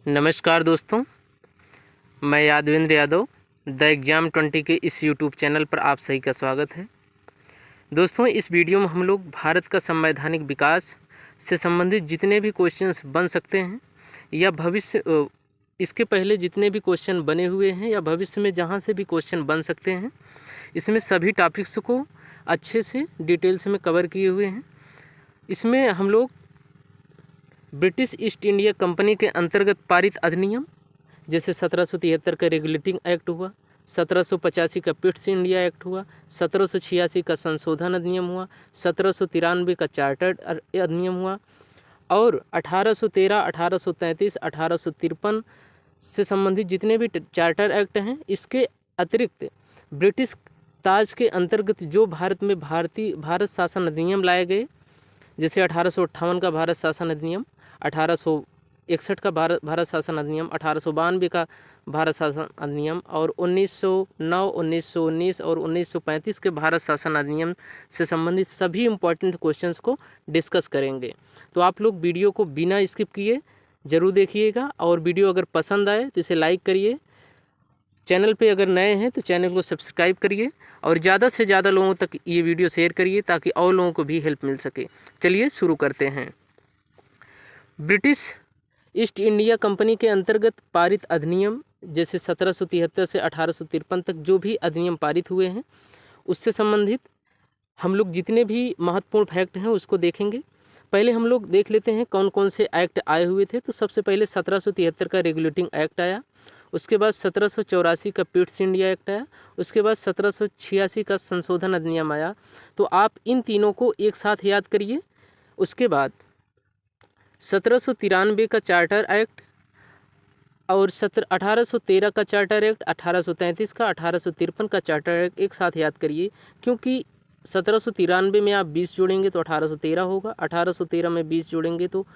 नमस्कार दोस्तों, मैं यादवेंद्र यादव द एग्ज़ाम 20 के इस यूट्यूब चैनल पर आप सभी का स्वागत है। दोस्तों, इस वीडियो में हम लोग भारत का संवैधानिक विकास से संबंधित जितने भी क्वेश्चंस बन सकते हैं या भविष्य इसके पहले जितने भी क्वेश्चन बने हुए हैं या भविष्य में जहां से भी क्वेश्चन बन सकते हैं, इसमें सभी टॉपिक्स को अच्छे से डिटेल्स में कवर किए हुए हैं। इसमें हम लोग ब्रिटिश ईस्ट इंडिया कंपनी के अंतर्गत पारित अधिनियम, जैसे 1773 का रेगुलेटिंग एक्ट हुआ, 1785 का पिट्स इंडिया एक्ट हुआ, 1786 का संशोधन अधिनियम हुआ, 1793 का चार्टर्ड अधिनियम हुआ और 1813, 1833, 1853 से संबंधित जितने भी चार्टर एक्ट हैं, इसके अतिरिक्त ब्रिटिश ताज के अंतर्गत जो भारत में भारत शासन अधिनियम लाए गए, जैसे 1858 का भारत शासन अधिनियम, 1861 का भारत शासन अधिनियम, 1892 का भारत शासन अधिनियम और 1909, 1919 और 1935 के भारत शासन अधिनियम से संबंधित सभी इम्पोर्टेंट क्वेश्चंस को डिस्कस करेंगे। तो आप लोग वीडियो को बिना स्किप किए ज़रूर देखिएगा और वीडियो अगर पसंद आए तो इसे लाइक करिए। चैनल पे अगर नए हैं तो चैनल को सब्सक्राइब करिए और ज़्यादा से ज़्यादा लोगों तक ये वीडियो शेयर करिए ताकि और लोगों को भी हेल्प मिल सके। चलिए शुरू करते हैं। ब्रिटिश ईस्ट इंडिया कंपनी के अंतर्गत पारित अधिनियम, जैसे 1773 से 1853 तक जो भी अधिनियम पारित हुए हैं, उससे संबंधित हम लोग जितने भी महत्वपूर्ण फैक्ट हैं उसको देखेंगे। पहले हम लोग देख लेते हैं कौन कौन से एक्ट आए हुए थे। तो सबसे पहले 1773 का रेगुलेटिंग एक्ट आया, उसके बाद 1784 का पिट्स इंडिया एक्ट आया, उसके बाद 1786 का संशोधन अधिनियम आया। तो आप इन तीनों को एक साथ याद करिए। उसके बाद 1793 का चार्टर एक्ट और 1813 का चार्टर एक्ट, 1833 का, 1853 का चार्टर एक्ट एक साथ याद करिए, क्योंकि 1793 में आप 20 जोड़ेंगे तो 1813 होगा, 1813 में 20 जोड़ेंगे तो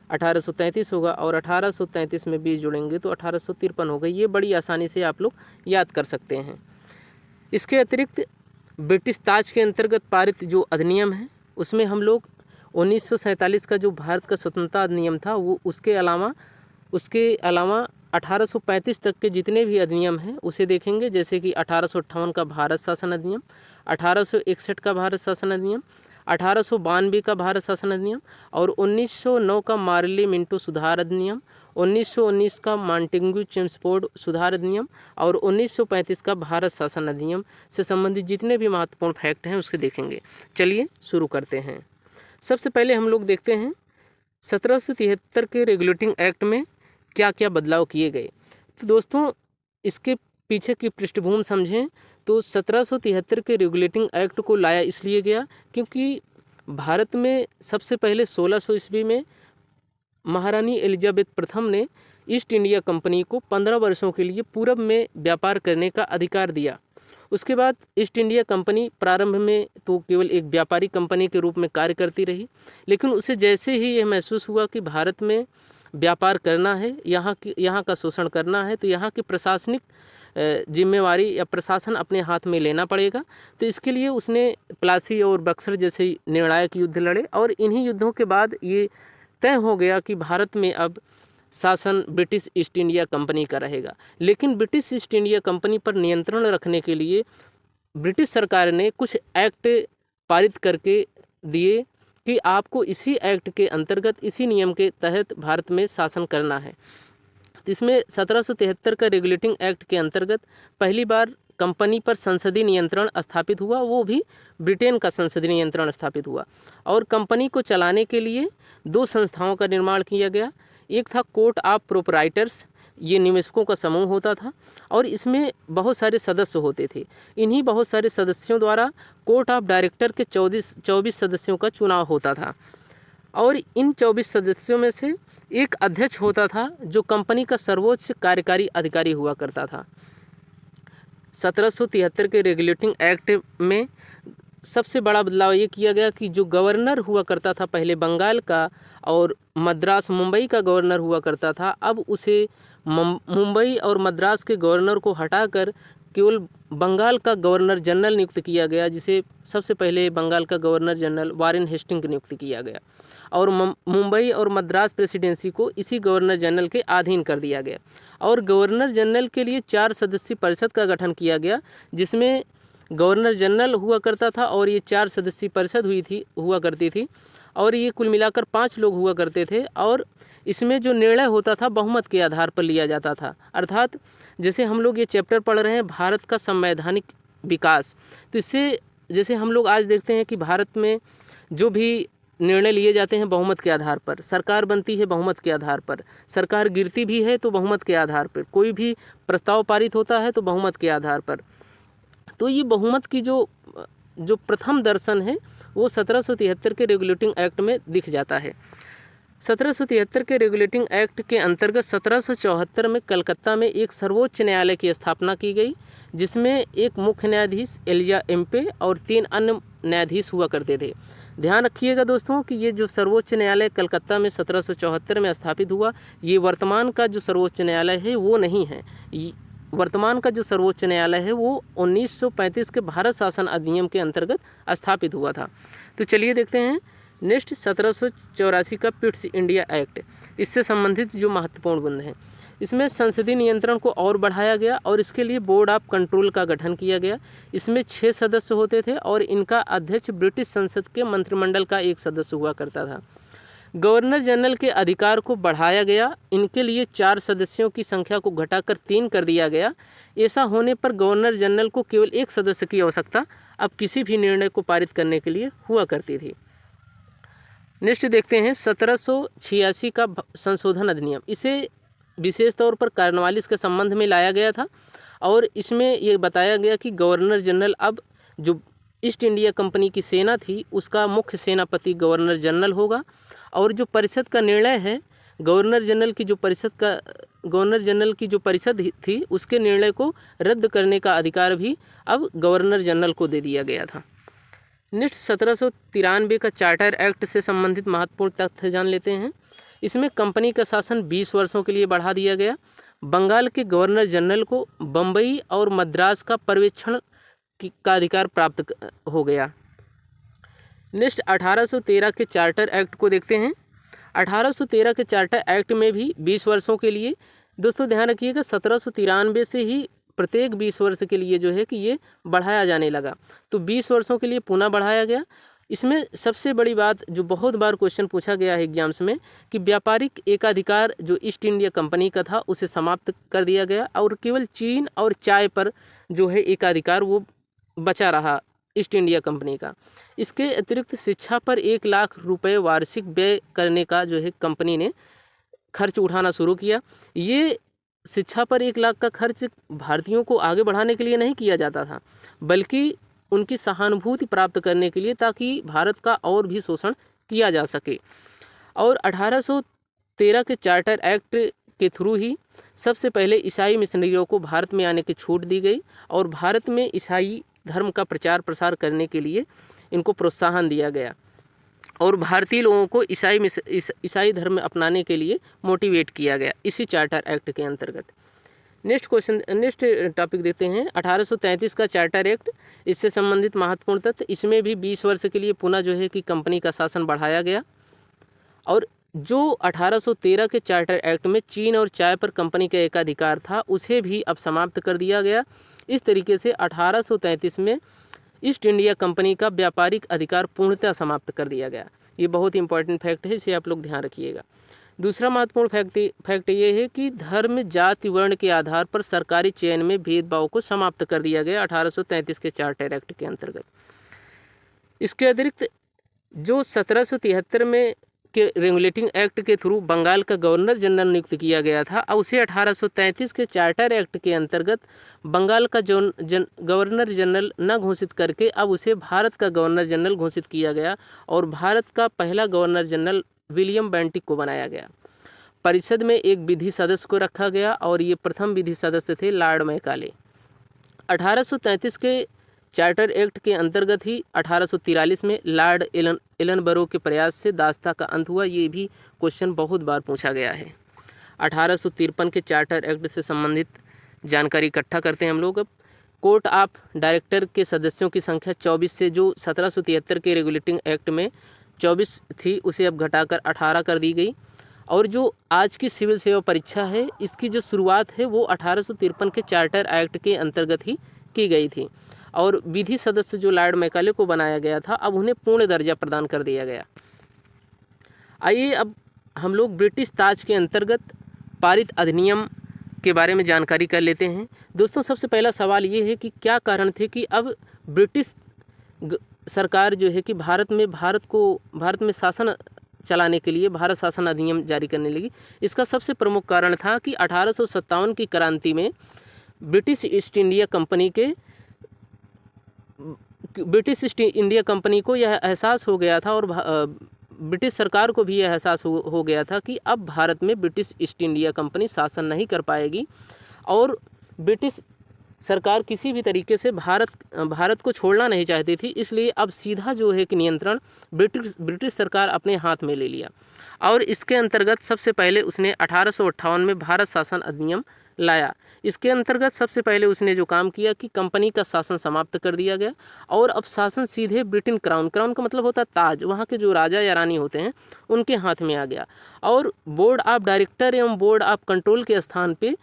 1833 होगा और 1833 में 20 जोड़ेंगे तो 1853 होगा। ये बड़ी आसानी से आप लोग याद कर सकते हैं। इसके अतिरिक्त ब्रिटिश ताज के अंतर्गत पारित जो अधिनियम है, उसमें हम लोग 1947 का जो भारत का स्वतंत्रता अधिनियम था वो उसके अलावा 1835 तक के जितने भी अधिनियम हैं उसे देखेंगे, जैसे कि 1858 का भारत शासन अधिनियम, 1861 का भारत शासन अधिनियम, 1892 का भारत शासन अधिनियम और 1909 का मार्ले मिंटो सुधार अधिनियम, 1919 का मॉन्टेग्यू चेम्सफोर्ड सुधार अधिनियम और 1935 का भारत शासन अधिनियम से संबंधित जितने भी महत्वपूर्ण फैक्ट हैं उसके देखेंगे। चलिए शुरू करते हैं। सबसे पहले हम लोग देखते हैं 1773 के रेगुलेटिंग एक्ट में क्या क्या बदलाव किए गए। तो दोस्तों, इसके पीछे की पृष्ठभूमि समझें तो 1773 के रेगुलेटिंग एक्ट को लाया इसलिए गया क्योंकि भारत में सबसे पहले 1600 ईस्वी में महारानी एलिजाबेथ प्रथम ने ईस्ट इंडिया कंपनी को 15 वर्षों के लिए पूरब में व्यापार करने का अधिकार दिया। उसके बाद ईस्ट इंडिया कंपनी प्रारंभ में तो केवल एक व्यापारी कंपनी के रूप में कार्य करती रही, लेकिन उसे जैसे ही यह महसूस हुआ कि भारत में व्यापार करना है, यहाँ का शोषण करना है, तो यहाँ की प्रशासनिक जिम्मेवारी या प्रशासन अपने हाथ में लेना पड़ेगा। तो इसके लिए उसने प्लासी और बक्सर जैसे निर्णायक युद्ध लड़े और इन्हीं युद्धों के बाद ये तय हो गया कि भारत में अब शासन ब्रिटिश ईस्ट इंडिया कंपनी का रहेगा। लेकिन ब्रिटिश ईस्ट इंडिया कंपनी पर नियंत्रण रखने के लिए ब्रिटिश सरकार ने कुछ एक्ट पारित करके दिए कि आपको इसी एक्ट के अंतर्गत, इसी नियम के तहत भारत में शासन करना है। इसमें 1773 का रेगुलेटिंग एक्ट के अंतर्गत पहली बार कंपनी पर संसदीय नियंत्रण स्थापित हुआ, वो भी ब्रिटेन का संसदीय नियंत्रण स्थापित हुआ और कंपनी को चलाने के लिए 2 संस्थाओं का निर्माण किया गया। एक था कोर्ट ऑफ प्रोपराइटर्स, ये निवेशकों का समूह होता था और इसमें बहुत सारे सदस्य होते थे। इन्हीं बहुत सारे सदस्यों द्वारा कोर्ट ऑफ डायरेक्टर के 24 सदस्यों का चुनाव होता था और इन 24 सदस्यों में से एक अध्यक्ष होता था जो कंपनी का सर्वोच्च कार्यकारी अधिकारी हुआ करता था। 1773 के रेगुलेटिंग एक्ट में सबसे बड़ा बदलाव ये किया गया कि जो गवर्नर हुआ करता था पहले बंगाल का और मद्रास मुंबई का गवर्नर हुआ करता था, अब उसे मुंबई और मद्रास के गवर्नर को हटाकर केवल बंगाल का गवर्नर जनरल नियुक्त किया गया, जिसे सबसे पहले बंगाल का गवर्नर जनरल वारेन हेस्टिंग नियुक्त किया गया। और मुंबई और मद्रास प्रेसिडेंसी को इसी गवर्नर जनरल के अधीन कर दिया गया। और गवर्नर जनरल के लिए 4 सदस्यीय परिषद का गठन किया गया, जिसमें गवर्नर जनरल हुआ करता था और ये 4 सदस्यीय परिषद हुआ करती थी और ये कुल मिलाकर 5 लोग हुआ करते थे। और इसमें जो निर्णय होता था बहुमत के आधार पर लिया जाता था। अर्थात जैसे हम लोग ये चैप्टर पढ़ रहे हैं भारत का संवैधानिक विकास, तो इससे जैसे हम लोग आज देखते हैं कि भारत में जो भी निर्णय लिए जाते हैं बहुमत के आधार पर, सरकार बनती है बहुमत के आधार पर, सरकार गिरती भी है तो बहुमत के आधार पर, कोई भी प्रस्ताव पारित होता है तो बहुमत के आधार पर। तो ये बहुमत की जो प्रथम दर्शन है वो 1773 के रेगुलेटिंग एक्ट में दिख जाता है। 1773 के रेगुलेटिंग एक्ट के अंतर्गत 1774 में कलकत्ता में एक सर्वोच्च न्यायालय की स्थापना की गई, जिसमें एक मुख्य न्यायाधीश एलिजा एम्पे और 3 अन्य न्यायाधीश हुआ करते थे। ध्यान रखिएगा दोस्तों कि ये जो सर्वोच्च न्यायालय कलकत्ता में 1774 में स्थापित हुआ, ये वर्तमान का जो सर्वोच्च न्यायालय है वो नहीं है। वर्तमान का जो सर्वोच्च न्यायालय है वो 1935 के भारत शासन अधिनियम के अंतर्गत स्थापित हुआ था। तो चलिए देखते हैं नेक्स्ट 1784 का पिट्स इंडिया एक्ट, इससे संबंधित जो महत्वपूर्ण बिंदु हैं। इसमें संसदीय नियंत्रण को और बढ़ाया गया और इसके लिए बोर्ड ऑफ कंट्रोल का गठन किया गया। इसमें 6 सदस्य होते थे और इनका अध्यक्ष ब्रिटिश संसद के मंत्रिमंडल का एक सदस्य हुआ करता था। गवर्नर जनरल के अधिकार को बढ़ाया गया, इनके लिए 4 सदस्यों की संख्या को घटाकर 3 कर दिया गया। ऐसा होने पर गवर्नर जनरल को केवल 1 सदस्य की आवश्यकता अब किसी भी निर्णय को पारित करने के लिए हुआ करती थी। नेक्स्ट देखते हैं 1786 का संशोधन अधिनियम। इसे विशेष तौर पर कॉर्नवालिस के संबंध में लाया गया था और इसमें ये बताया गया कि गवर्नर जनरल अब जो ईस्ट इंडिया कंपनी की सेना थी उसका मुख्य सेनापति गवर्नर जनरल होगा और जो परिषद का निर्णय है गवर्नर जनरल की जो परिषद थी उसके निर्णय को रद्द करने का अधिकार भी अब गवर्नर जनरल को दे दिया गया था। नेक्स्ट 1793 का चार्टर एक्ट से संबंधित महत्वपूर्ण तथ्य जान लेते हैं। इसमें कंपनी का शासन 20 वर्षों के लिए बढ़ा दिया गया। बंगाल के गवर्नर जनरल को बम्बई और मद्रास का पर्यवेक्षण का अधिकार प्राप्त हो गया। नेक्स्ट 1813 के चार्टर एक्ट को देखते हैं। 1813 के चार्टर एक्ट में भी 20 वर्षों के लिए, दोस्तों ध्यान रखिएगा 1793 से ही प्रत्येक 20 वर्ष के लिए जो है कि ये बढ़ाया जाने लगा, तो 20 वर्षों के लिए पुनः बढ़ाया गया। इसमें सबसे बड़ी बात जो बहुत बार क्वेश्चन पूछा गया है एग्जाम्स में कि व्यापारिक एकाधिकार जो ईस्ट इंडिया कंपनी का था उसे समाप्त कर दिया गया और केवल चीन और चाय पर जो है एकाधिकार वो बचा रहा ईस्ट इंडिया कंपनी का। इसके अतिरिक्त शिक्षा पर 1 लाख रुपए वार्षिक व्यय करने का जो है कंपनी ने खर्च उठाना शुरू किया। ये शिक्षा पर 1 लाख का खर्च भारतीयों को आगे बढ़ाने के लिए नहीं किया जाता था, बल्कि उनकी सहानुभूति प्राप्त करने के लिए, ताकि भारत का और भी शोषण किया जा सके। और 1813 के चार्टर एक्ट के थ्रू ही सबसे पहले ईसाई मिशनरियों को भारत में आने की छूट दी गई और भारत में ईसाई धर्म का प्रचार प्रसार करने के लिए इनको प्रोत्साहन दिया गया और भारतीय लोगों को ईसाई धर्म अपनाने के लिए मोटिवेट किया गया इसी चार्टर एक्ट के अंतर्गत। नेक्स्ट टॉपिक देखते हैं 1833 का चार्टर एक्ट, इससे संबंधित महत्वपूर्ण तथ्य। इसमें भी 20 वर्ष के लिए पुनः जो है कि कंपनी का शासन बढ़ाया गया और जो 1813 के चार्टर एक्ट में चीन और चाय पर कंपनी का एकाधिकार था उसे भी अब समाप्त कर दिया गया। इस तरीके से 1833 में ईस्ट इंडिया कंपनी का व्यापारिक अधिकार पूर्णतः समाप्त कर दिया गया। ये बहुत ही इंपॉर्टेंट फैक्ट है, इसे आप लोग ध्यान रखिएगा। दूसरा महत्वपूर्ण फैक्ट ये है कि धर्म जाति वर्ण के आधार पर सरकारी चयन में भेदभाव को समाप्त कर दिया गया 1833 के चार्टर एक्ट के अंतर्गत। इसके अतिरिक्त जो 1773 में के रेगुलेटिंग एक्ट के थ्रू बंगाल का गवर्नर जनरल नियुक्त किया गया था, अब उसे 1833 के चार्टर एक्ट के अंतर्गत बंगाल का गवर्नर जनरल न घोषित करके अब उसे भारत का गवर्नर जनरल घोषित किया गया और भारत का पहला गवर्नर जनरल विलियम बेंटिक को बनाया गया। परिषद में एक विधि सदस्य को रखा गया और ये प्रथम विधि सदस्य थे लॉर्ड मैकाले। 1833 के चार्टर एक्ट के अंतर्गत ही 1843 में लॉर्ड एलनबरो के प्रयास से दासता का अंत हुआ। ये भी क्वेश्चन बहुत बार पूछा गया है। 1853 के चार्टर एक्ट से संबंधित जानकारी इकट्ठा करते हैं हम लोग। अब कोर्ट ऑफ डायरेक्टर के सदस्यों की संख्या 24 से जो 1773 के रेगुलेटिंग एक्ट में 24 थी उसे अब घटाकर 18 कर दी गई। और जो आज की सिविल सेवा परीक्षा है इसकी जो शुरुआत है वो 1853 के चार्टर एक्ट के अंतर्गत ही की गई थी। और विधि सदस्य जो लॉर्ड मैकाले को बनाया गया था अब उन्हें पूर्ण दर्जा प्रदान कर दिया गया। आइए अब हम लोग ब्रिटिश ताज के अंतर्गत पारित अधिनियम के बारे में जानकारी कर लेते हैं। दोस्तों सबसे पहला सवाल ये है कि क्या कारण थे कि अब ब्रिटिश सरकार जो है कि भारत में शासन चलाने के लिए भारत शासन अधिनियम जारी करने लगी। इसका सबसे प्रमुख कारण था कि 1857 की क्रांति में ब्रिटिश ईस्ट इंडिया कंपनी को यह एहसास हो गया था और ब्रिटिश सरकार को भी यह एहसास हो गया था कि अब भारत में ब्रिटिश ईस्ट इंडिया कंपनी शासन नहीं कर पाएगी और ब्रिटिश सरकार किसी भी तरीके से भारत को छोड़ना नहीं चाहती थी। इसलिए अब सीधा जो है कि नियंत्रण ब्रिटिश सरकार अपने हाथ में ले लिया और इसके अंतर्गत सबसे पहले उसने 1858 में भारत शासन अधिनियम लाया। इसके अंतर्गत सबसे पहले उसने जो काम किया कि कंपनी का शासन समाप्त कर दिया गया और अब शासन सीधे ब्रिटेन क्राउन का मतलब होता है ताज, वहाँ के जो राजा या रानी होते हैं उनके हाथ में आ गया। और बोर्ड ऑफ डायरेक्टर एवं बोर्ड ऑफ कंट्रोल के स्थान पे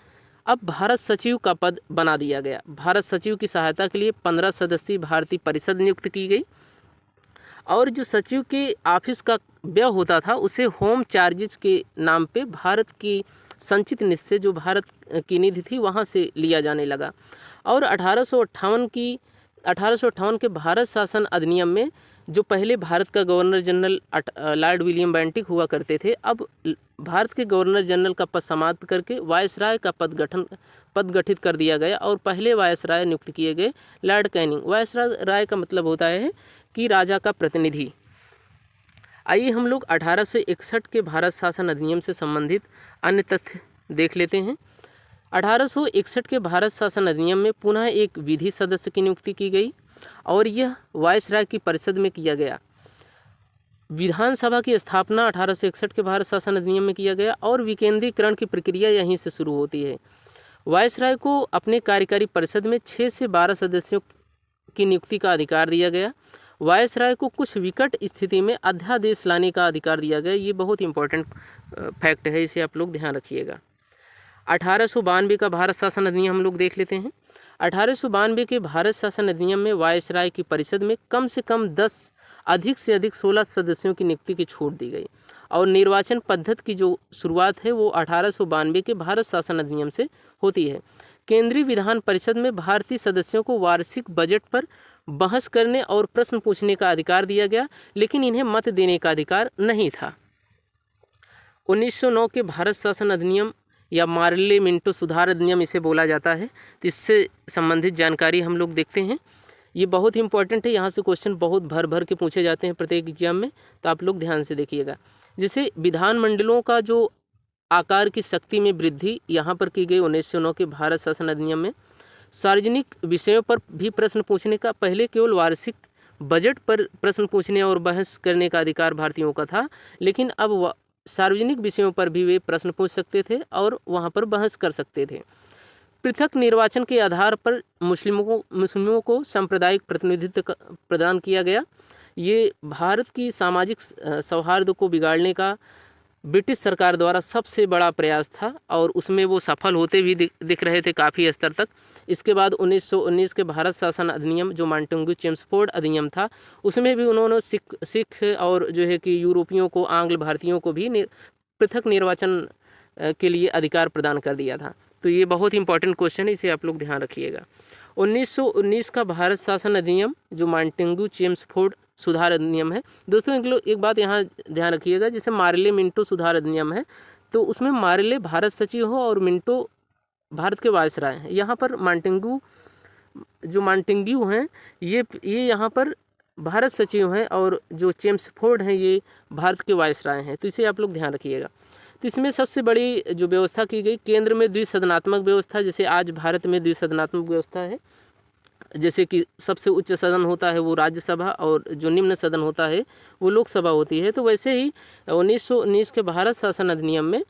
अब भारत सचिव का पद बना दिया गया। भारत सचिव की सहायता के लिए 15 सदस्यीय भारतीय परिषद नियुक्त की गई और जो सचिव के ऑफिस का व्यय होता था उसे होम चार्जेज के नाम पे भारत की संचित निधि से, जो भारत की निधि थी, वहाँ से लिया जाने लगा। और 1858 के भारत शासन अधिनियम में जो पहले भारत का governor general Lord William Bentinck हुआ करते थे, अब भारत के गवर्नर जनरल का पद समाप्त करके वायसराय का पद गठित कर दिया गया और पहले वायसराय नियुक्त किए गए लॉर्ड कैनिंग। वायसराय का मतलब होता है कि राजा का प्रतिनिधि। आइए हम लोग 1861 के भारत शासन अधिनियम से संबंधित अन्य तथ्य देख लेते हैं। 1861 के भारत शासन अधिनियम में पुनः एक विधि सदस्य की नियुक्ति की गई और यह वायसराय की परिषद में किया गया। विधानसभा की स्थापना 1861 के भारत शासन अधिनियम में किया गया और विकेंद्रीकरण की प्रक्रिया यहीं से शुरू होती है। वायसराय को अपने कार्यकारी परिषद में 6 से 12 सदस्यों की नियुक्ति का अधिकार दिया गया। वायसराय को कुछ विकट स्थिति में अध्यादेश लाने का अधिकार दिया गया। ये बहुत इंपॉर्टेंट फैक्ट है, इसे आप लोग ध्यान रखिएगा। 1892 का भारत शासन अधिनियम हम लोग देख लेते हैं। 1892 के भारत शासन अधिनियम में वायसराय की परिषद में कम से कम 10, अधिक से अधिक 16 सदस्यों की नियुक्ति की छूट दी गई और निर्वाचन पद्धति की जो शुरुआत है वो 1892 के भारत शासन अधिनियम से होती है। केंद्रीय विधान परिषद में भारतीय सदस्यों को वार्षिक बजट पर बहस करने और प्रश्न पूछने का अधिकार दिया गया, लेकिन इन्हें मत देने का अधिकार नहीं था। 1909 के भारत शासन अधिनियम या मार्ले मिंटो सुधार अधिनियम इसे बोला जाता है, तो इससे संबंधित जानकारी हम लोग देखते हैं। ये बहुत इंपॉर्टेंट है, यहाँ से क्वेश्चन बहुत भर के पूछे जाते हैं प्रत्येक एग्जाम में, तो आप लोग ध्यान से देखिएगा। जैसे विधानमंडलों का जो आकार की शक्ति में वृद्धि यहाँ पर की गई 1909 के भारत शासन अधिनियम में। सार्वजनिक विषयों पर भी प्रश्न पूछने का, पहले केवल वार्षिक बजट पर प्रश्न पूछने और बहस करने का अधिकार भारतीयों का था, लेकिन अब सार्वजनिक विषयों पर भी वे प्रश्न पूछ सकते थे और वहाँ पर बहस कर सकते थे। पृथक निर्वाचन के आधार पर मुस्लिमों को सांप्रदायिक प्रतिनिधित्व प्रदान किया गया। ये भारत की सामाजिक सौहार्द को बिगाड़ने का ब्रिटिश सरकार द्वारा सबसे बड़ा प्रयास था और उसमें वो सफल होते भी दिख रहे थे काफ़ी स्तर तक। इसके बाद 1919 के भारत शासन अधिनियम जो मांटेग्यू चेम्सफोर्ड अधिनियम था, उसमें भी उन्होंने सिख और जो है कि यूरोपियों को, आंग्ल भारतीयों को भी पृथक निर्वाचन के लिए अधिकार प्रदान कर दिया था। तो ये बहुत इंपॉर्टेंट क्वेश्चन है, इसे आप लोग ध्यान रखिएगा। 1919 का भारत शासन अधिनियम जो मांटेग्यू चेम्सफोर्ड सुधार अधिनियम है। दोस्तों एक बात यहाँ ध्यान रखिएगा, जैसे मार्ले मिंटो सुधार अधिनियम है तो उसमें मार्ले भारत सचिव हो और मिंटो भारत के वायसराय हैं। यहाँ पर मांटेग्यू हैं ये यहाँ पर भारत सचिव हैं और जो चेम्सफोर्ड हैं ये भारत के वायसराय हैं, तो इसे आप लोग ध्यान रखिएगा। तो इसमें सबसे बड़ी जो व्यवस्था की गई, केंद्र में द्विसदनात्मक व्यवस्था, जैसे आज भारत में द्विसदनात्मक व्यवस्था है, जैसे कि सबसे उच्च सदन होता है वो राज्यसभा और जो निम्न सदन होता है वो लोकसभा होती है, तो वैसे ही 1919 के भारत शासन अधिनियम में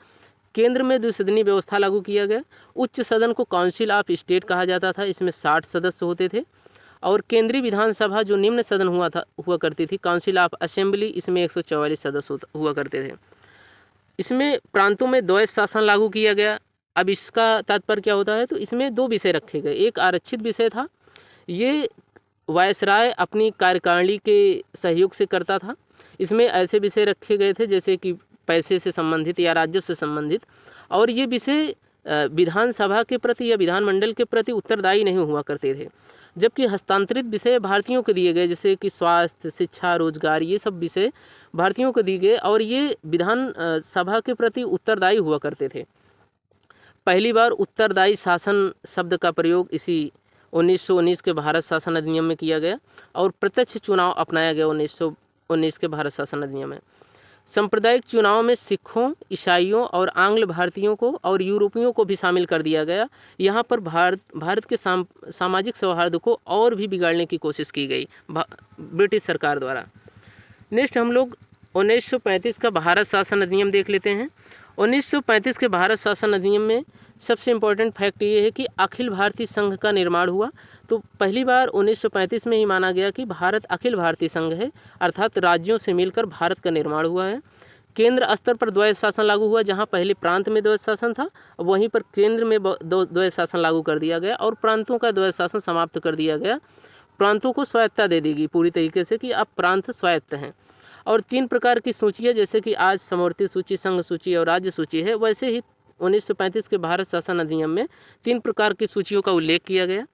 केंद्र में द्विसदनीय व्यवस्था लागू किया गया। उच्च सदन को काउंसिल ऑफ स्टेट कहा जाता था, इसमें 60 सदस्य होते थे और केंद्रीय विधानसभा जो निम्न सदन हुआ करती थी, काउंसिल ऑफ असेंबली, इसमें 144 सदस्य हुआ करते थे। इसमें प्रांतों में द्वैध शासन लागू किया गया। अब इसका तात्पर्य क्या होता है, तो इसमें 2 विषय रखे गए। एक आरक्षित विषय था, ये वायसराय अपनी कार्यकारिणी के सहयोग से करता था। इसमें ऐसे विषय रखे गए थे जैसे कि पैसे से संबंधित या राजस्व से संबंधित, और ये विषय विधानसभा के प्रति या विधानमंडल के प्रति उत्तरदायी नहीं हुआ करते थे। जबकि हस्तांतरित विषय भारतीयों को दिए गए, जैसे कि स्वास्थ्य, शिक्षा, रोजगार, ये सब विषय भारतीयों को दिए गए और ये विधान सभा के प्रति उत्तरदायी हुआ करते थे। पहली बार उत्तरदायी शासन शब्द का प्रयोग इसी 1919 के भारत शासन अधिनियम में किया गया और प्रत्यक्ष चुनाव अपनाया गया 1919 के भारत शासन अधिनियम में। सांप्रदायिक चुनाव में सिखों, ईसाइयों और आंग्ल भारतीयों को और यूरोपियों को भी शामिल कर दिया गया। यहाँ पर भारत के सामाजिक सौहार्द को और भी बिगाड़ने की कोशिश की गई ब्रिटिश सरकार द्वारा। नेक्स्ट हम लोग 1935 का भारत शासन अधिनियम देख लेते हैं। 1935 के भारत शासन अधिनियम में सबसे इम्पोर्टेंट फैक्ट ये है कि अखिल भारतीय संघ का निर्माण हुआ। तो पहली बार 1935 में ही माना गया कि भारत अखिल भारतीय संघ है, अर्थात राज्यों से मिलकर भारत का निर्माण हुआ है। केंद्र स्तर पर द्वैध शासन लागू हुआ, जहां पहले प्रांत में द्वैध शासन था, वहीं पर केंद्र में द्वैध शासन लागू कर दिया गया और प्रांतों का द्वैध शासन समाप्त कर दिया गया। प्रांतों को स्वायत्तता दे देगी पूरी तरीके से कि अब प्रांत स्वायत्त हैं। और 3 प्रकार की सूची है, जैसे कि आज समवर्ती सूची, संघ सूची और राज्य सूची है, वैसे ही 1935 के भारत शासन अधिनियम में 3 प्रकार की सूचियों का उल्लेख किया गया।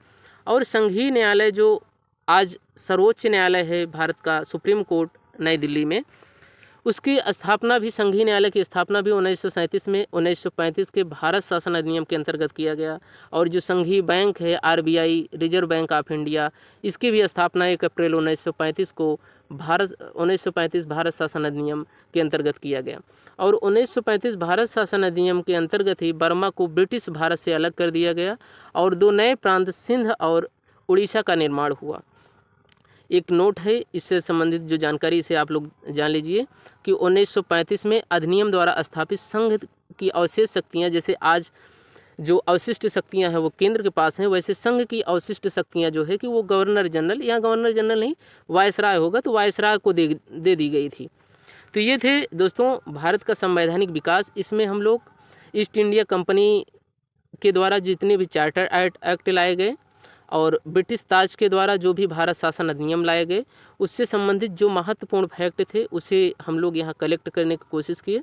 और संघीय न्यायालय जो आज सर्वोच्च न्यायालय है भारत का, सुप्रीम कोर्ट नई दिल्ली में, उसकी स्थापना भी, संघीय न्यायालय की स्थापना भी 1937 में 1935 के भारत शासन अधिनियम के अंतर्गत किया गया। और जो संघीय बैंक है RBI, reserve bank of India, इसकी भी स्थापना 1 अप्रैल 1935 को 1935 भारत शासन अधिनियम के अंतर्गत किया गया। और 1935 भारत शासन अधिनियम के अंतर्गत ही बर्मा को ब्रिटिश भारत से अलग कर दिया गया और 2 नए प्रांत सिंध और उड़ीसा का निर्माण हुआ। एक नोट है इससे संबंधित जो जानकारी, इसे आप लोग जान लीजिए कि 1935 में अधिनियम द्वारा स्थापित संघ की अवशेष शक्तियाँ, जैसे आज जो अवशिष्ट शक्तियां हैं वो केंद्र के पास हैं, वैसे संघ की अवशिष्ट शक्तियां जो है कि वो गवर्नर जनरल, यहाँ गवर्नर जनरल नहीं वायसराय होगा, तो वायसराय को दे दी गई थी। तो ये थे दोस्तों भारत का संवैधानिक विकास। इसमें हम लोग ईस्ट इंडिया कंपनी के द्वारा जितने भी चार्टर एक्ट लाए गए और ब्रिटिश ताज के द्वारा जो भी भारत शासन अधिनियम लाए गए, उससे संबंधित जो महत्वपूर्ण फैक्ट थे उसे हम लोग यहाँ कलेक्ट करने की कोशिश किए।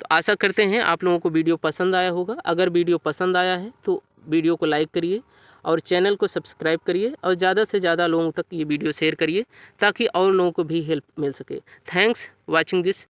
तो आशा करते हैं आप लोगों को वीडियो पसंद आया होगा। अगर वीडियो पसंद आया है तो वीडियो को लाइक करिए और चैनल को सब्सक्राइब करिए और ज़्यादा से ज़्यादा लोगों तक ये वीडियो शेयर करिए ताकि और लोगों को भी हेल्प मिल सके। Thanks watching this.